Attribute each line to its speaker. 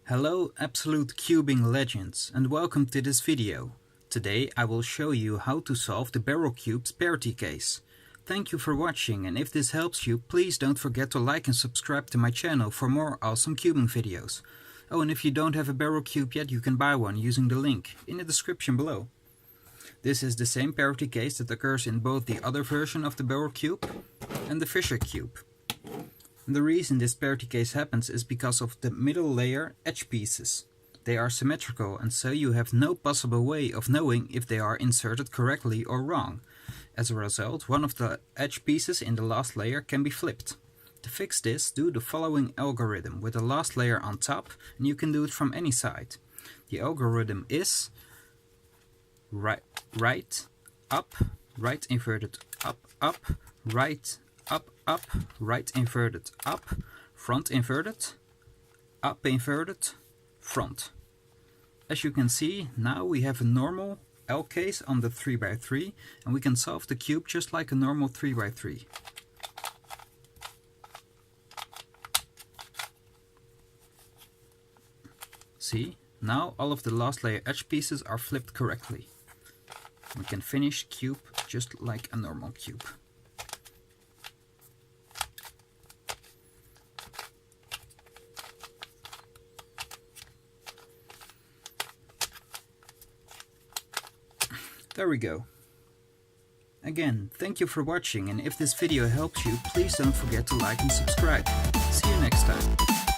Speaker 1: Hello absolute cubing legends and welcome to this video. Today I will show you how to solve the barrel cube's parity case. Thank you for watching, and if this helps you, please don't forget to like and subscribe to my channel for more awesome cubing videos. Oh, and if you don't have a barrel cube yet, you can buy one using the link in the description below. This is the same parity case that occurs in both the other version of the barrel cube and the Fisher cube. The reason this parity case happens is because of the middle layer edge pieces. They are symmetrical, and so you have no possible way of knowing if they are inserted correctly or wrong. As a result, one of the edge pieces in the last layer can be flipped. To fix this, do the following algorithm with the last layer on top, and you can do it from any side. The algorithm is right, up, right inverted, up, right, up, right inverted, up, front inverted, up inverted, front. As you can see, now we have a normal L case on the 3x3, and we can solve the cube just like a normal 3x3. See, now all of the last layer edge pieces are flipped correctly. We can finish cube just like a normal cube. There we go. Again, thank you for watching, and if this video helps you, please don't forget to like and subscribe. See you next time.